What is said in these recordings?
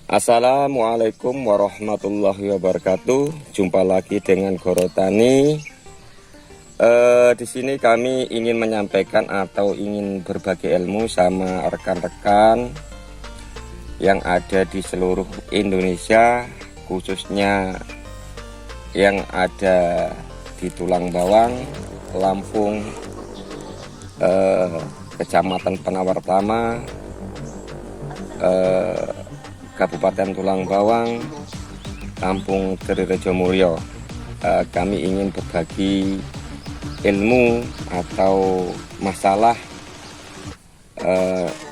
Assalamualaikum warahmatullahi wabarakatuh. Jumpa lagi dengan Goro Tani. Di sini kami ingin menyampaikan atau ingin berbagi ilmu sama rekan-rekan yang ada di seluruh Indonesia, khususnya yang ada di Tulang Bawang, Lampung, Kecamatan Penawartama, Kabupaten Tulang Bawang, Kampung Trirejo. Kami ingin berbagi ilmu atau masalah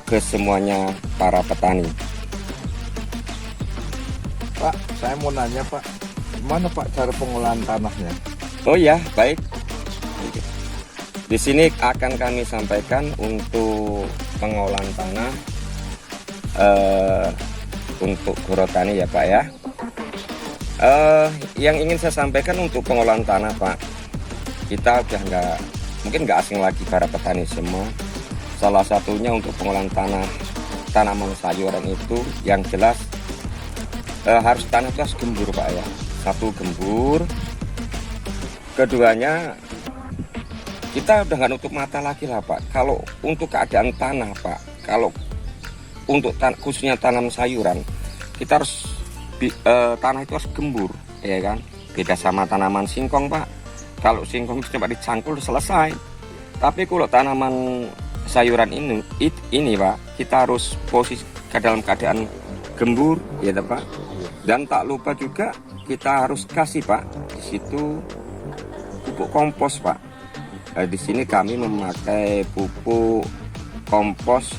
ke semuanya para petani. Pak, saya mau nanya Pak, gimana Pak cara pengolahan tanahnya? Oh ya, baik. Di sini akan kami sampaikan untuk pengolahan tanah untuk Goro Tani ya Pak ya. Yang ingin saya sampaikan untuk pengolahan tanah Pak, kita udah mungkin nggak asing lagi para petani semua. Salah satunya untuk pengolahan tanaman sayuran itu yang jelas harus tanah itu harus gembur Pak ya. Satu, gembur. Keduanya, kita udah nggak nutup mata lagi lah Pak. Kalau untuk keadaan tanah Pak, kalau untuk khususnya tanam sayuran, kita harus tanah itu harus gembur, ya kan? Beda sama tanaman singkong Pak. Kalau singkong itu cuma dicangkul selesai. Tapi kalau tanaman sayuran ini Pak, kita harus posisi ke dalam keadaan gembur, ya Pak. Dan tak lupa juga kita harus kasih Pak di situ pupuk kompos Pak. Di sini kami memakai pupuk kompos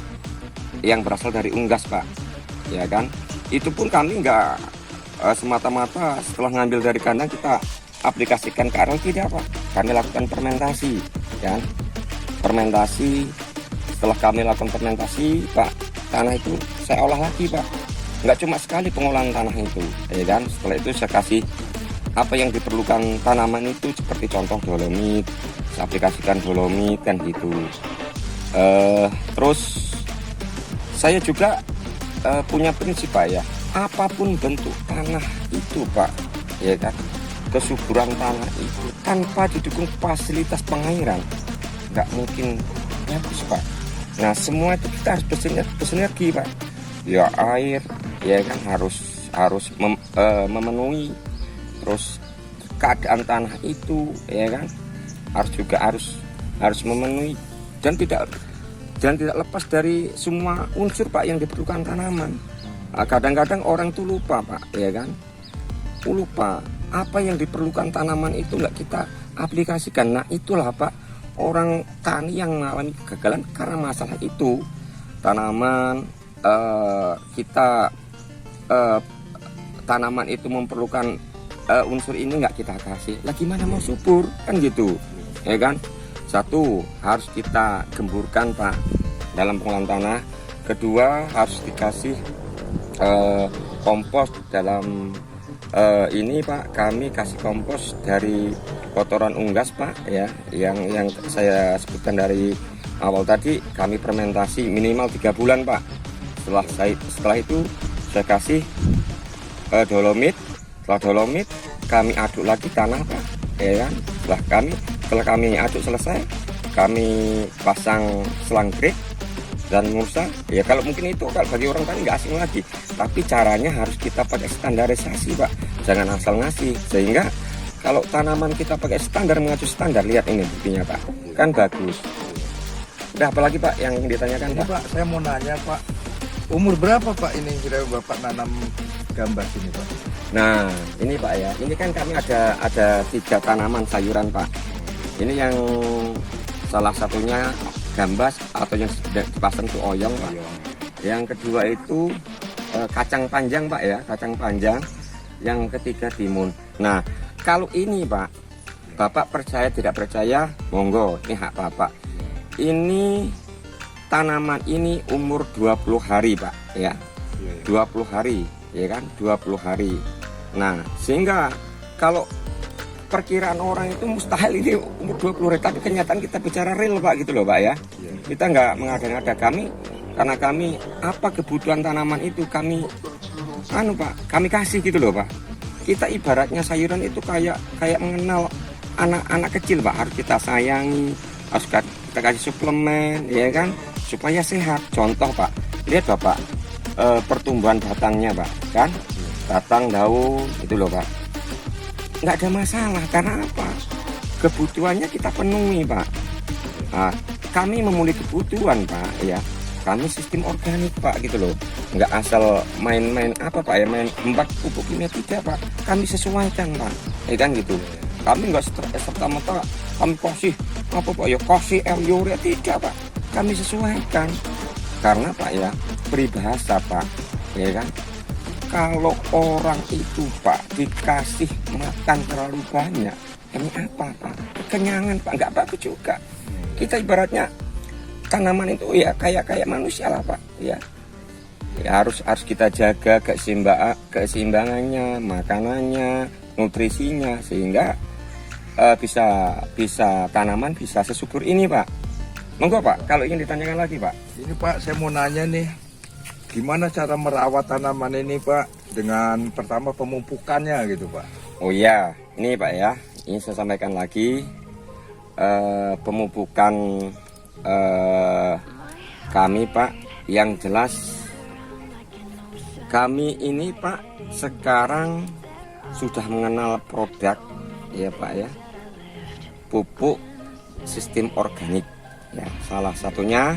yang berasal dari unggas Pak, ya kan? Itu pun kami nggak semata-mata setelah ngambil dari kandang kita aplikasikan ke area, tidak Pak. Kami lakukan fermentasi, ya. Fermentasi. Setelah kami lakukan fermentasi Pak, tanah itu saya olah lagi Pak. Nggak cuma sekali pengolahan tanah itu, ya kan? Setelah itu saya kasih apa yang diperlukan tanaman itu, seperti contoh dolomit, saya aplikasikan dolomit kan gitu. Terus saya juga punya prinsip Pak ya, apapun bentuk tanah itu Pak, ya kan, kesuburan tanah itu tanpa didukung fasilitas pengairan nggak mungkin bagus Pak. Nah semua itu kita harus bersinergi Pak. Ya air, ya kan, harus memenuhi. Terus keadaan tanah itu, ya kan, harus memenuhi dan tidak lepas dari semua unsur Pak yang diperlukan tanaman. Kadang-kadang orang itu lupa Pak, ya kan, lupa apa yang diperlukan tanaman itu nggak kita aplikasikan. Nah itulah Pak, orang tani yang mengalami kegagalan karena masalah itu. Tanaman tanaman itu memerlukan unsur ini nggak kita kasih, lah gimana mau subur kan gitu, ya kan. Satu, harus kita gemburkan Pak dalam pengolahan tanah. Kedua, harus dikasih kompos dalam ini Pak. Kami kasih kompos dari kotoran unggas Pak ya, yang saya sebutkan dari awal tadi. Kami fermentasi minimal 3 bulan Pak. Setelah itu saya kasih dolomit. Setelah dolomit kami aduk lagi tanah Pak, ya kan. Setelah kami aduk selesai, kami pasang selang grip dan mulsa. Ya kalau mungkin itu kalau bagi orang tani nggak asing lagi, tapi caranya harus kita pakai standarisasi Pak, jangan asal ngasih. Sehingga kalau tanaman kita pakai standar, mengacu standar, lihat ini buktinya Pak, kan bagus. Udah apalagi Pak yang ditanyakan Ini Pak, saya mau nanya Pak, umur berapa Pak ini kira Bapak nanam gambas ini Pak? Nah ini Pak ya, ini kan kami ada 3 tanaman sayuran Pak. Ini yang salah satunya gambas atau yang dipasang itu oyong Pak. Yang kedua itu kacang panjang Pak ya, kacang panjang. Yang ketiga timun. Nah kalau ini Pak, Bapak percaya tidak percaya monggo, ini hak Bapak. Ini tanaman ini umur 20 hari Pak ya, 20 hari ya kan, 20 hari. Nah sehingga kalau perkiraan orang itu mustahil ini umur 20 hari, tapi kenyataan kita bicara real Pak gitu loh Pak ya. Kita nggak mengada-ngada, karena kami apa kebutuhan tanaman itu kami anu Pak, kami kasih gitu loh Pak. Kita ibaratnya sayuran itu kayak mengenal anak-anak kecil Pak, harus kita sayangi, harus kita kasih suplemen ya kan, supaya sehat. Contoh Pak, lihat Bapak, pertumbuhan batangnya Pak, kan batang daun itu loh Pak, nggak ada masalah. Karena apa? Kebutuhannya kita penuhi Pak. Nah, kami memulih kebutuhan Pak ya, kami sistem organik Pak gitu loh, nggak asal main-main apa Pak ya, main 4 pupuk kimia tidak Pak, kami sesuaikan Pak ya kan gitu. Kami nggak serta-merta kami kasih apa Pak ya, kasih urea tidak Pak, kami sesuaikan. Karena Pak ya, peribahasa Pak ya kan, kalau orang itu Pak dikasih makan terlalu banyak, ini apa Pak, kekenyangan Pak, nggak bagus juga. Kita ibaratnya tanaman itu ya kayak manusia lah Pak ya, harus kita jaga keseimbangannya, makanannya, nutrisinya, sehingga bisa tanaman bisa sesubur ini Pak. Monggo Pak, kalau ingin ditanyakan lagi Pak. Ini Pak, saya mau nanya nih, gimana cara merawat tanaman ini Pak, dengan pertama pemupukannya gitu Pak. Oh iya, ini Pak ya, ini saya sampaikan lagi, pemupukan kami Pak, yang jelas kami ini Pak sekarang sudah mengenal produk ya Pak ya, pupuk sistem organik ya. Salah satunya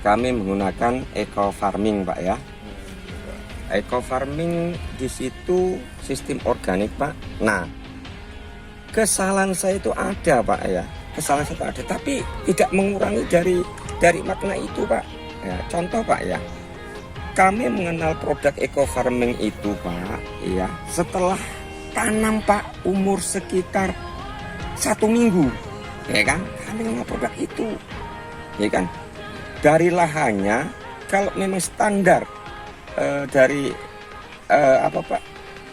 kami menggunakan eco farming Pak ya. Eco farming di situ sistem organik Pak. Nah, kesalahan saya itu ada Pak ya, kesalahan saya itu ada, tapi tidak mengurangi dari makna itu Pak ya. Contoh Pak ya, kami mengenal produk eco farming itu Pak ya setelah tanam Pak, umur sekitar 1 minggu ya kan, kami mengenal produk itu ya kan. Dari lahannya, kalau memang standar dari apa Pak,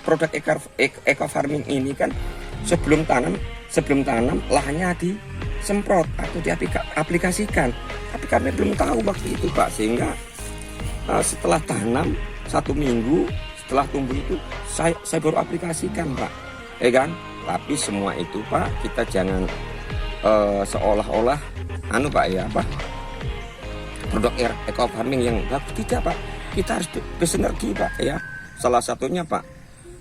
produk eco farming ini kan sebelum tanam lahannya disemprot atau diaplikasikan, tapi kami belum tahu waktu itu Pak, sehingga setelah tanam 1 minggu setelah tumbuh itu saya baru aplikasikan Pak ya kan. Tapi semua itu Pak, kita jangan seolah-olah anu Pak ya, apa, produk eco farming yang bagus, tidak Pak. Kita harus bersinergi Pak ya. Salah satunya Pak,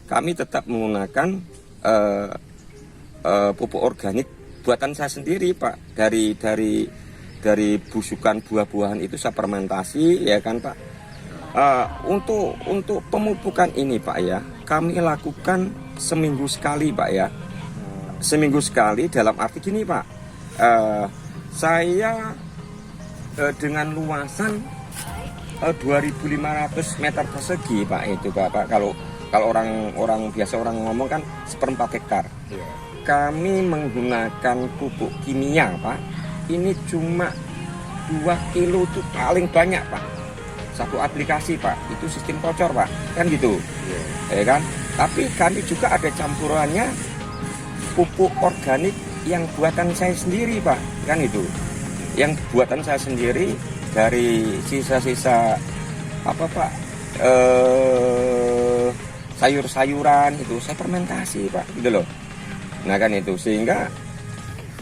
kami tetap menggunakan pupuk organik buatan saya sendiri Pak, dari busukan buah-buahan itu saya fermentasi ya kan Pak. Untuk pemupukan ini Pak ya, kami lakukan seminggu sekali Pak ya. Seminggu sekali dalam arti gini Pak, saya dengan luasan 2.500 meter persegi Pak itu Pak. Kalau orang biasa orang ngomong kan 1/4 hektar. Kami menggunakan pupuk kimia Pak, ini cuma 2 kilo itu paling banyak Pak. Satu aplikasi Pak, itu sistem kocor Pak, kan gitu ya kan. Tapi kami juga ada campurannya pupuk organik yang buatan saya sendiri Pak, kan itu. Yang buatan saya sendiri dari sisa-sisa apa Pak, sayur-sayuran itu saya fermentasi Pak, gitu loh. Nah kan itu, sehingga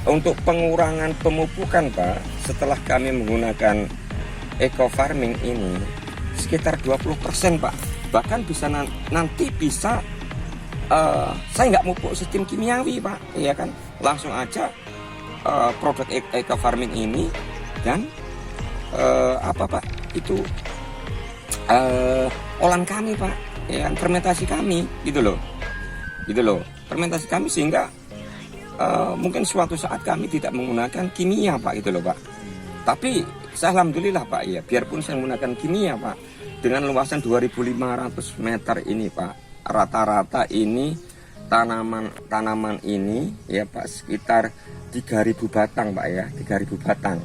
untuk pengurangan pemupukan Pak, setelah kami menggunakan eco farming ini sekitar 20% Pak. Bahkan bisa nanti bisa saya nggak pupuk sistem kimiawi Pak, ya kan, langsung aja produk eco farming ini dan apa Pak itu olahan kami Pak, ya kan, fermentasi kami gitu loh, fermentasi kami, sehingga mungkin suatu saat kami tidak menggunakan kimia Pak, gitu loh Pak. Tapi saya alhamdulillah Pak ya, biarpun saya menggunakan kimia Pak, dengan luasan 2.500 meter ini Pak, rata-rata ini tanaman ini ya Pak sekitar 3.000 batang Pak ya, 3.000 batang.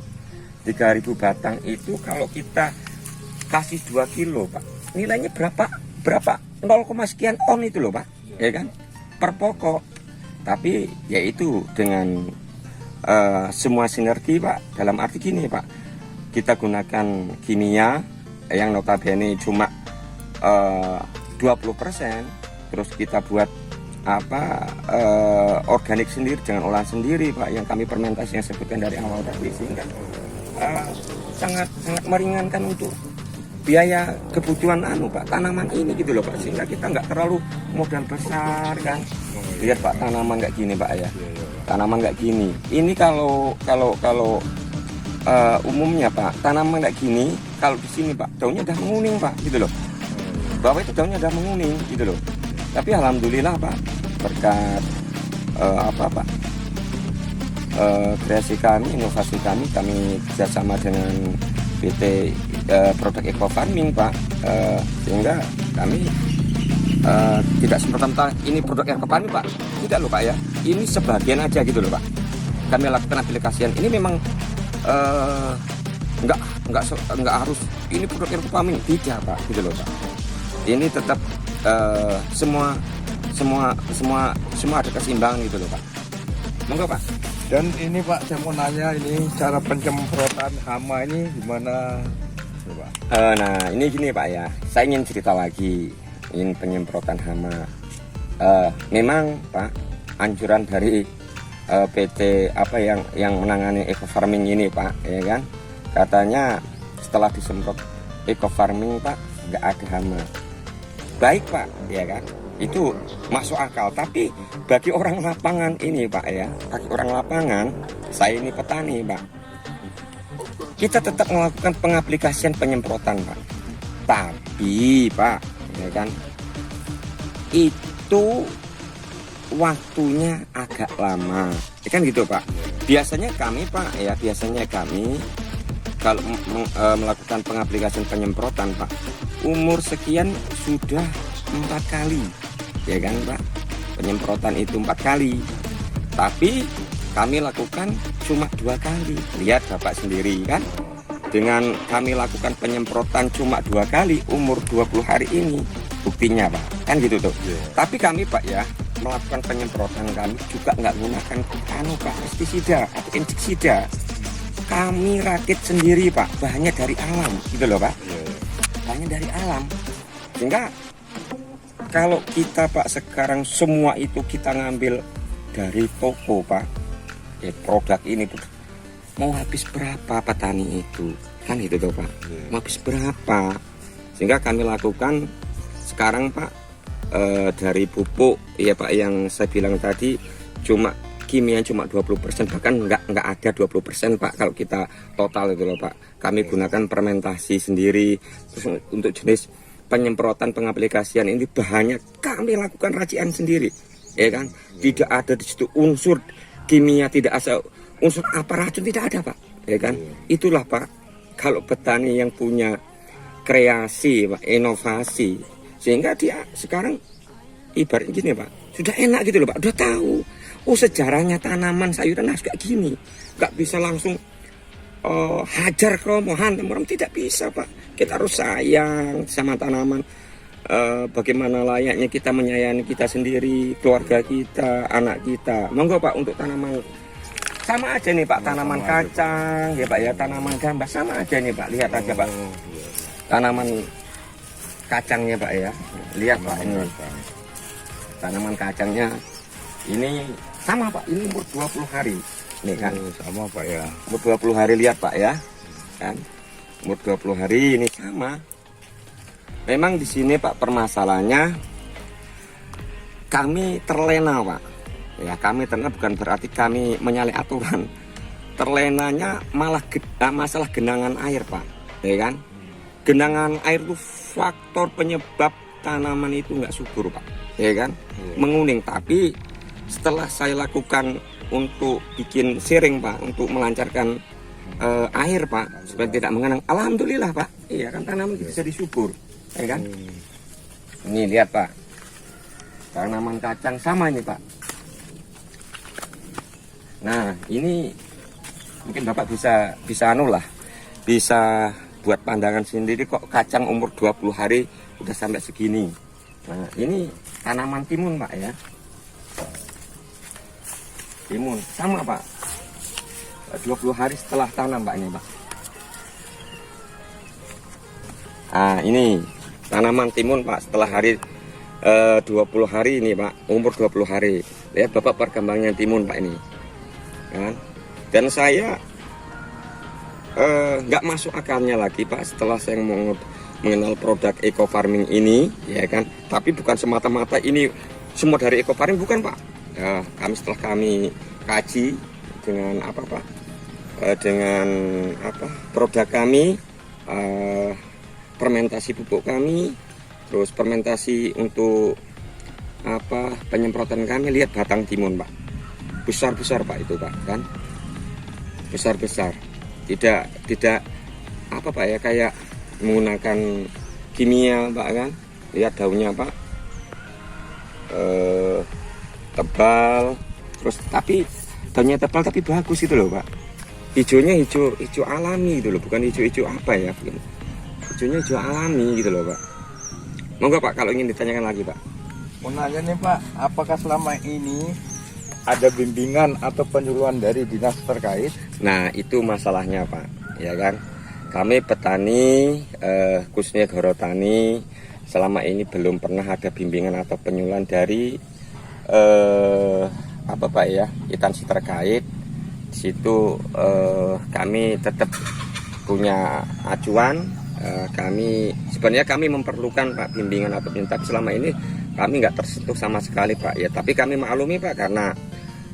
3.000 batang itu kalau kita kasih 2 kilo Pak, nilainya berapa 0, sekian ton itu loh Pak, ya kan, per pokok. Tapi yaitu dengan semua sinergi Pak, dalam arti gini Pak, kita gunakan kimia yang notabene cuma 20%, terus kita buat organik sendiri dengan olahan sendiri Pak, yang kami fermentasi yang sebutkan dari awal tadi, sehingga sangat meringankan untuk biaya kebutuhan Pak tanaman ini gitu loh Pak, sehingga kita nggak terlalu modal besar kan. Lihat Pak, tanaman kayak gini Pak ya, tanaman kayak gini. Ini kalau umumnya Pak, tanaman kayak gini kalau di sini Pak daunnya udah menguning Pak gitu loh. Bawah itu daunnya udah menguning gitu loh. Tapi alhamdulillah Pak, berkat kreasi kami, inovasi kami kerjasama dengan PT Produk Eco Farming Pak, sehingga kami tidak semata-mata ini produk Eco Farming Pak, tidak loh Pak ya, ini sebagian aja gitu loh Pak. Kami lakukan aplikasian ini memang nggak harus ini produk Eco Farming, tidak Pak gitu loh Pak. Ini tetap semua ada keseimbangan gitu loh Pak. Monggo Pak. Dan ini Pak, saya mau nanya, ini cara penyemprotan hama ini gimana Pak? Nah ini gini Pak ya, saya ingin cerita lagi ini penyemprotan hama. Memang Pak, anjuran dari PT yang menangani eco farming ini Pak, ya kan, katanya setelah disemprot eco farming Pak nggak ada hama. Baik Pak, ya kan, itu masuk akal. Tapi bagi orang lapangan ini Pak ya, bagi orang lapangan, saya ini petani Pak, kita tetap melakukan pengaplikasian penyemprotan Pak. Tapi Pak, ya kan, itu waktunya agak lama, ya kan gitu Pak. Biasanya kami Pak ya, kalau melakukan pengaplikasian penyemprotan Pak, umur sekian sudah 4 kali, ya kan Pak, penyemprotan itu 4 kali, tapi kami lakukan cuma 2 kali. Lihat Bapak sendiri kan, dengan kami lakukan penyemprotan cuma 2 kali umur 20 hari ini, buktinya Pak, kan gitu tuh. Tapi kami Pak ya, melakukan penyemprotan kami juga nggak menggunakan Pak, pestisida atau inseksida. Kami rakit sendiri Pak, bahannya dari alam gitu loh Pak, bahannya dari alam. Sehingga kalau kita Pak sekarang semua itu kita ngambil dari toko Pak, produk ini mau habis berapa petani itu, kan itu tuh Pak, mau habis berapa. Sehingga kami lakukan sekarang Pak, dari pupuk ya Pak, yang saya bilang tadi cuma kimia cuma 20%, bahkan nggak ada 20% Pak kalau kita total itu loh Pak. Kami gunakan fermentasi sendiri. Terus untuk jenis penyemprotan pengaplikasian ini bahannya kami lakukan racikan sendiri, ya kan. Tidak ada di situ unsur kimia, tidak ada unsur apa racun, tidak ada Pak, ya kan. Itulah Pak, kalau petani yang punya kreasi Pak, inovasi, sehingga dia sekarang ibaratnya gini Pak, sudah enak gitu loh Pak, udah tahu sejarahnya tanaman sayuran harus kayak gini, nggak bisa langsung hajar keromohan orang, tidak bisa Pak. Kita harus sayang sama tanaman, bagaimana layaknya kita menyayangi kita sendiri, keluarga kita, anak kita. Monggo Pak, untuk tanaman sama aja nih Pak, tanaman kacang ya Pak ya, tanaman gambas sama aja nih Pak, lihat aja Pak, tanaman kacangnya Pak ya, lihat Pak, ini tanaman kacangnya ini sama Pak, ini umur 20 hari nih kan, sama Pak ya, umur 20 hari, lihat Pak ya kan, umur 20 hari ini sama. Memang di sini Pak permasalahannya kami terlena Pak ya, kami terlena bukan berarti kami menyalahi aturan, terlenanya malah masalah genangan air Pak, ya kan. Genangan air itu faktor penyebab tanaman itu nggak subur Pak, ya kan, menguning. Tapi setelah saya lakukan untuk bikin sharing Pak, untuk melancarkan air Pak supaya tidak mengenang, alhamdulillah Pak, iya kan, tanaman bisa disubur, ya kan. Ini lihat Pak, tanaman kacang sama ini Pak. Nah ini mungkin Bapak bisa bisa buat pandangan sendiri, kok kacang umur 20 hari udah sampai segini. Nah ini tanaman timun Pak ya, timun sama Pak, 20 hari setelah tanam Pak ini Pak. Nah ini tanaman timun Pak setelah hari 20 hari ini Pak, umur 20 hari. Lihat Bapak perkembangan timun Pak ini. Kan? Dan saya nggak masuk akalnya lagi Pak setelah saya mengenal produk eco farming ini, ya kan. Tapi bukan semata-mata ini semua dari eco farming, bukan Pak. Setelah kami kaji dengan apa Pak, dengan apa produk kami, fermentasi pupuk kami, terus fermentasi untuk apa penyemprotan kami, lihat batang timun Pak, besar-besar Pak itu Pak, kan besar-besar, tidak apa Pak ya, kayak menggunakan kimia Pak, kan lihat daunnya Pak, tebal, terus tapi daunnya tebal tapi bagus itu loh Pak, hijaunya hijau alami gitu loh, bukan hijau apa ya, hijaunya hijau alami gitu loh Pak. Monggo Pak kalau ingin ditanyakan lagi Pak. Mau nanya nih Pak, apakah selama ini ada bimbingan atau penyuluhan dari dinas terkait? Nah itu masalahnya Pak, ya kan. Kami petani, khususnya Gorotani, selama ini belum pernah ada bimbingan atau penyuluhan dari apa Pak ya, instansi terkait. Di situ kami tetap punya acuan. Kami sebenarnya kami memerlukan Pak bimbingan atau penyuluhan, tapi selama ini kami nggak tersentuh sama sekali Pak ya. Tapi kami maklumi Pak karena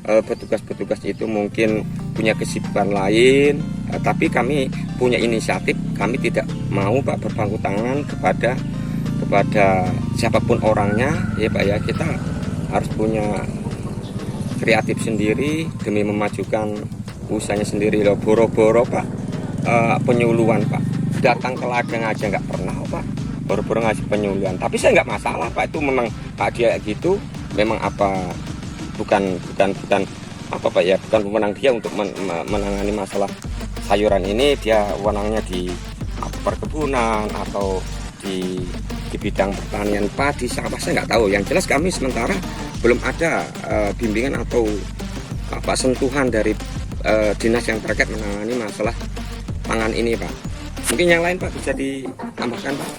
petugas-petugas itu mungkin punya kesibukan lain, tapi kami punya inisiatif, kami tidak mau Pak berpangku tangan kepada siapapun orangnya ya Pak ya. Kita harus punya kreatif sendiri demi memajukan usahanya sendiri loh. Boro-boro Pak penyuluhan Pak, datang ke ladang aja nggak pernah Pak, boro-boro ngasih penyuluhan. Tapi saya nggak masalah Pak, itu memang Pak dia gitu, memang apa bukan apa Pak ya, bukan pemenang dia untuk menangani masalah sayuran ini. Dia wewenangnya di perkebunan atau di bidang pertanian padi sawah, saya nggak tahu. Yang jelas kami sementara belum ada bimbingan atau apa sentuhan dari dinas yang terkait menangani masalah pangan ini Pak. Mungkin yang lain Pak bisa ditambahkan Pak.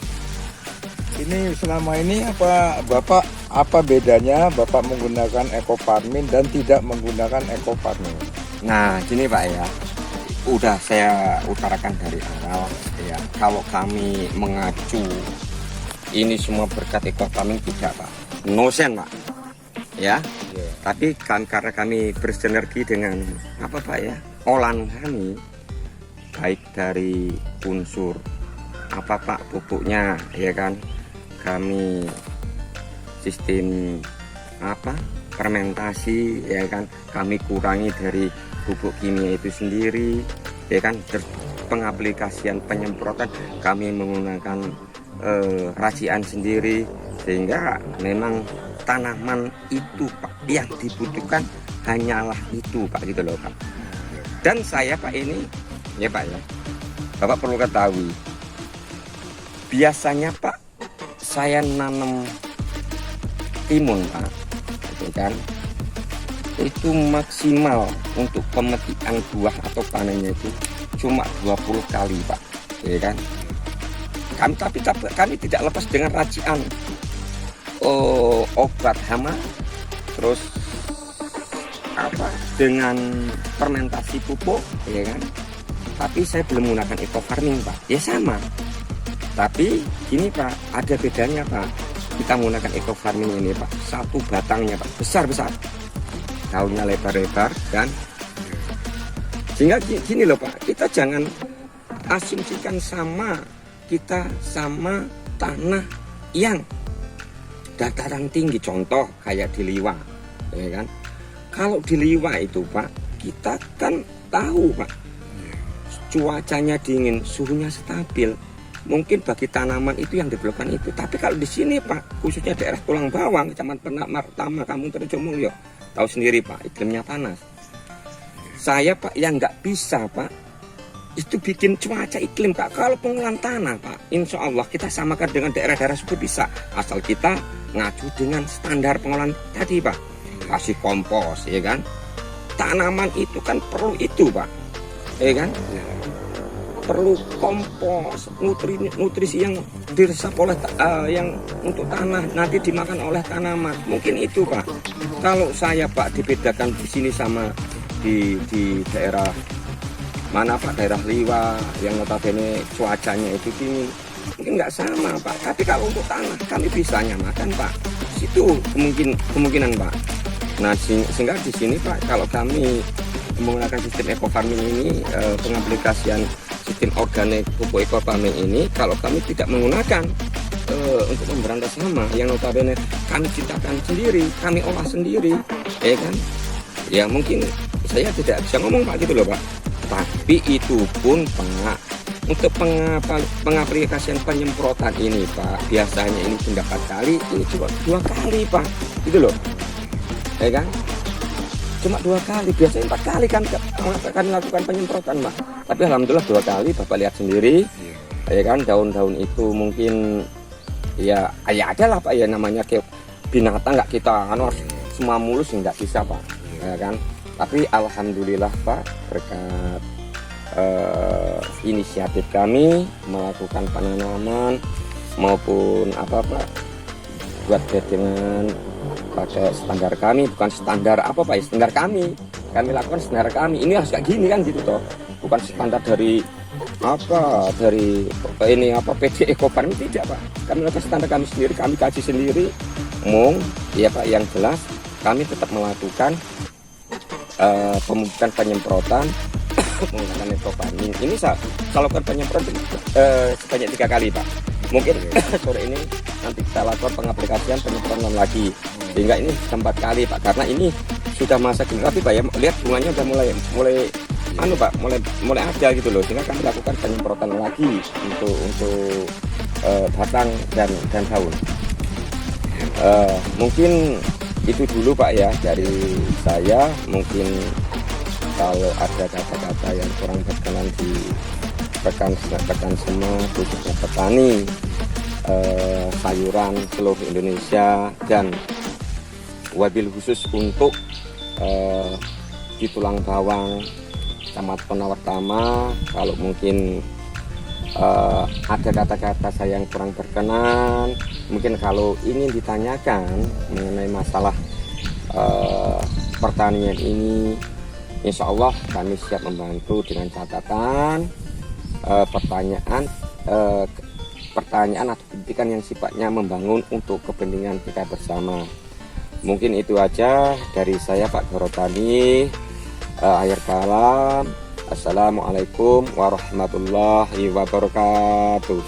Ini selama ini apa bedanya Bapak menggunakan eco farming dan tidak menggunakan eco farming? Nah gini Pak ya, udah saya utarakan dari awal ya, kalau kami mengacu ini semua berkat eco farming tidak Pak, no sense Pak ya. Tapi kan karena kami bersinergi dengan apa Pak ya, olahan kami baik dari unsur apa Pak pupuknya ya kan, kami sistem apa fermentasi ya kan, kami kurangi dari pupuk kimia itu sendiri ya kan. Terus pengaplikasian penyemprotan kami menggunakan racian sendiri, sehingga memang tanaman itu Pak yang dibutuhkan hanyalah itu Pak gitu loh Pak. Dan saya Pak ini ya Pak ya, Bapak perlu ketahui, biasanya Pak saya nanam timun Pak, gitu kan, itu maksimal untuk pemetikan buah atau panennya itu cuma 20 kali Pak, ya kan. Kami tidak lepas dengan racian obat hama, terus apa dengan fermentasi pupuk, ya kan. Tapi saya belum menggunakan eco farming Pak, ya sama. Tapi gini Pak, ada bedanya Pak. Kita menggunakan eco farming ini Pak, satu batangnya Pak besar-besar, daunnya lebar-lebar kan. Sehingga gini loh Pak, kita jangan asumsikan kita sama tanah yang dataran tinggi, contoh kayak di Liwa ya kan. Kalau di Liwa itu Pak, kita kan tahu Pak, cuacanya dingin, suhunya stabil. Mungkin bagi tanaman itu yang diperlukan itu. Tapi kalau di sini Pak, khususnya daerah Tulang Bawang, Kecamatan Martama, Kampung Terjomulyo, tahu sendiri Pak, iklimnya panas. Saya Pak yang nggak bisa Pak, itu bikin cuaca iklim Pak. Kalau pengolahan tanah Pak, insya Allah kita samakan dengan daerah-daerah suku bisa, asal kita ngacu dengan standar pengolahan tadi Pak. Kasih kompos ya kan. Tanaman itu kan perlu itu Pak, ya kan. perlu kompos, nutrisi yang diresap oleh yang untuk tanah nanti dimakan oleh tanaman. Mungkin itu Pak. Kalau saya Pak dibedakan di sini sama di daerah mana Pak, daerah Liwa yang notabene cuacanya itu dingin, mungkin nggak sama Pak. Tapi kalau untuk tanah kami bisa makan Pak. Situ kemungkinan Pak. Nah sehingga di sini Pak, kalau kami menggunakan sistem eco farming ini, pengaplikasian sistem organik pupuk eco farming ini, kalau kami tidak menggunakan untuk memberantas hama yang notabene kami ciptakan sendiri, kami olah sendiri, ya kan? Ya mungkin saya tidak bisa ngomong Pak gitu loh Pak. Tapi itu pun Pak, untuk pengaplikasian penyemprotan ini Pak, biasanya ini sudah 4 kali, ini cuma 2 kali Pak, gitu loh, ya kan? Cuma 2 kali, biasanya 4 kali kan kami lakukan penyemprotan Pak. Tapi alhamdulillah 2 kali, Bapak lihat sendiri, ya kan, daun-daun itu mungkin ya ada lah Pak, ya namanya kayak binatang, nggak kita harus semua mulus nggak bisa Pak, ya kan. Tapi alhamdulillah Pak, berkat inisiatif kami melakukan penanaman maupun apa Pak, buat dengan pakai standar kami, bukan standar apa Pak ya, standar kami lakukan standar kami, ini harus kayak gini kan gitu toh, bukan standar dari apa, dari ini apa PT Eco Farm, tidak Pak. Kami lakukan standar kami sendiri, kami kaji sendiri, ya Pak. Yang jelas kami tetap melakukan pemupukan penyemprotan menggunakan eco farming. Ini saya lakukan penyemprotan sebanyak 3 kali Pak. Mungkin sore ini nanti kita lakukan pengaplikasian penyemprotan lagi, sehingga ini 4 kali Pak, karena ini sudah masa generasi Pak ya. Lihat bunganya udah mulai Pak, mulai ada gitu loh, sehingga kami lakukan penyemprotan lagi untuk batang dan daun. Mungkin itu dulu Pak ya dari saya. Mungkin kalau ada kata-kata yang kurang berkenan di rekan semua, khususnya petani sayuran seluruh Indonesia, dan wabil khusus untuk di Tulang Bawang, Kecamatan Penawartama, kalau mungkin ada kata-kata saya yang kurang berkenan, mungkin kalau ingin ditanyakan mengenai masalah pertanian ini, insya Allah kami siap membantu dengan catatan pertanyaan atau kritikan yang sifatnya membangun untuk kepentingan kita bersama. Mungkin itu aja dari saya Pak Gorotani. Akhir kalam, assalamualaikum warahmatullahi wabarakatuh.